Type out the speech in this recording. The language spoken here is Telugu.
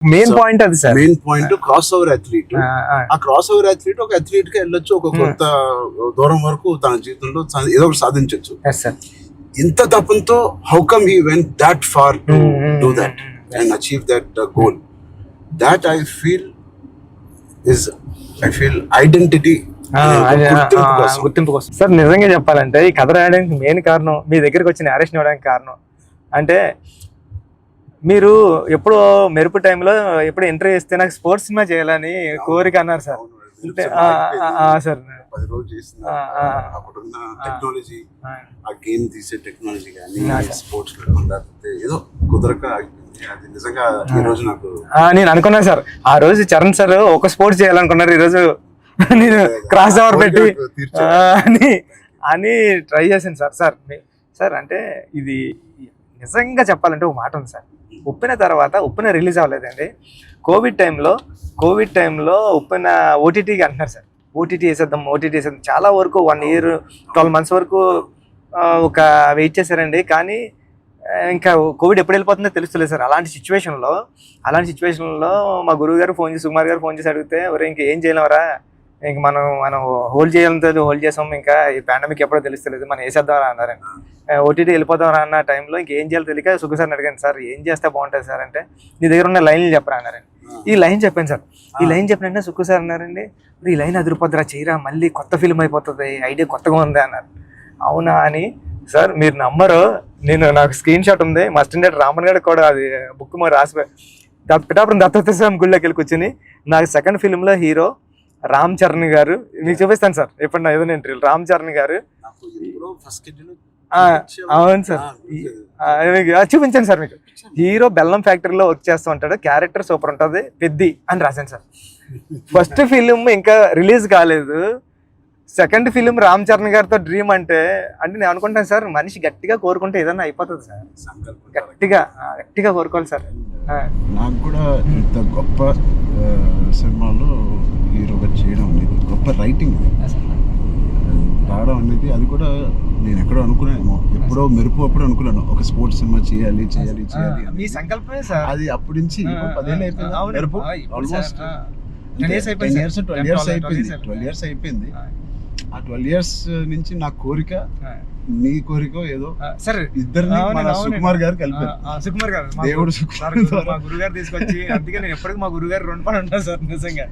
మెయిన్ పాయింట్ అది sir. Main point cross over athlete. ఆ క్రాస్ ఓవర్ అథ్లీట్ ఒక అథ్లీట్ కి వెళ్ళొచ్చు, ఒక కొంత దూరం వరకు తన జీవితంలో ఏదో ఒకటి సాధించవచ్చు. ఇంత తపంతో how come he went that far to do that and achieve that goal. That I feel identity, గుర్తింపు కోసం. సార్ నిజంగా చెప్పాలంటే ఈ కథ రాయడానికి మెయిన్ కారణం, మీ దగ్గరికి వచ్చి నేరేషన్ ఇవ్వడానికి కారణం అంటే, మీరు ఎప్పుడు మెరుపు టైంలో ఎప్పుడు ఎంట్రీ చేస్తే నాకు స్పోర్ట్స్ సినిమా చేయాలని కోరిక అన్నారు సార్. సార్ 10 రోజులు చేసిన అప్పుడున్న టెక్నాలజీ, ఆ గేమ్ తీసే టెక్నాలజీ కానీ స్పోర్ట్స్ ఏదో కుదరక అది నిజంగా ఈ రోజు నాకు నేను అనుకున్నాను సార్. ఆ రోజు చరణ్ సార్ ఒక స్పోర్ట్స్ చేయాలనుకున్నారు, ఈ రోజు నేను క్రాస్ ఓవర్ పెట్టి అని ట్రై చేశాను సార్. సార్ అంటే ఇది నిజంగా చెప్పాలంటే ఒక మాట ఉంది సార్. ఉప్పెన తర్వాత ఉప్పెన రిలీజ్ అవ్వలేదండి. కోవిడ్ టైంలో ఉప్పెన ఓటీటీకి అంటున్నారు సార్. ఓటీటీ వేసేద్దాం. చాలా వరకు 1 year 12 months వరకు ఒక వెయిట్ చేశారండి. కానీ ఇంకా కోవిడ్ ఎప్పుడు వెళ్ళిపోతుందో తెలుస్తలేదు సార్. అలాంటి సిచ్యువేషన్లో మా గురువు గారు ఫోన్ చేసి, సుకుమార్ గారు ఫోన్ చేసి అడిగితే, ఒరే ఇంక ఏం చేయలేవరా, ఇంక మనం హోల్డ్ చేసాం, ఇంకా ఈ పాండమిక్ ఎప్పుడో తెలుస్తలేదు, మనం వేసేద్దాం అన్నారండి. ఓటీటీ వెళ్ళిపోదాం అన్న టైంలో ఇంకేం చేయాలో తెలియక సుఖ సార్ని అడిగాను, సార్ ఏం చేస్తే బాగుంటుంది సార్ అంటే, నీ దగ్గర ఉన్న లైన్లు చెప్పరా అన్నారండి. ఈ లైన్ చెప్పాను సార్. ఈ లైన్ చెప్పినంటే సుఖ సార్ అన్నారండి, ఈ లైన్ అదిరిపోద్దురా, చేయరా, మళ్ళీ కొత్త ఫిల్మ్ అయిపోతుంది, ఐడియా కొత్తగా ఉంది అన్నారు. అవునా అని సార్ మీరు నమ్మరు, నాకు స్క్రీన్ షాట్ ఉంది. మా స్టూడెంట్ రామన్ గారు కూడా అది బుక్ మరి రాసిపోయి పిఠాపురం దత్తత స్వామి గుళ్ళోకి వెళ్ళి కూర్చొని, నాకు సెకండ్ ఫిల్మ్లో హీరో రామ్ చరణ్ గారు, మీకు చూపిస్తాను సార్ ఎప్పుడు నా ఏదైనా ఇంటర్వ్యూ. రామ్ చరణ్ గారు, అవును సార్, చూపించాను సార్ మీకు. హీరో బెల్లం ఫ్యాక్టరీలో వర్క్ చేస్తూ ఉంటాడు, క్యారెక్టర్ సూపర్ ఉంటుంది, పెద్ది అని రాశాను సార్. ఫస్ట్ ఫిలిం ఇంకా రిలీజ్ కాలేదు, సెకండ్ ఫిలిం రామ్ చరణ్ గారితో డ్రీమ్ అంటే నేను అనుకుంటాను సార్, మనిషి గట్టిగా కోరుకుంటే ఏదైనా అయిపోతుంది సార్. గట్టిగా కోరుకోవాలి సార్. నాకు కూడా ఇంత గొప్ప సినిమాలో హీరోగా చేయడం అనేది, గొప్ప రైటింగ్ రావడం అనేది, అది కూడా నేను ఎక్కడో అనుకున్నాను, ఎప్పుడో మెరుపు అప్పుడు అనుకున్నాను ఒక స్పోర్ట్స్ సినిమా చేయాలి. మీ సంకల్పమే సార్ అది. అప్పటి నుంచి 10 ఏళ్ళు అయిపోయింది. మెరుపు ఆల్మోస్ట్ 12 years అయిపోయింది. ఆ 12 years నుంచి నా కోరిక, నీ కోరిక ఏదో సరే ఇద్దరిని సుకుమార్ గారు కలిపారు. సుకుమార్ గారు, దేవుడు మా గురుగారు తీసుకొచ్చి, అందుకే నేను ఎప్పటికీ మా గురుగారు 2 పని ఉంటాను సార్ నిజంగా.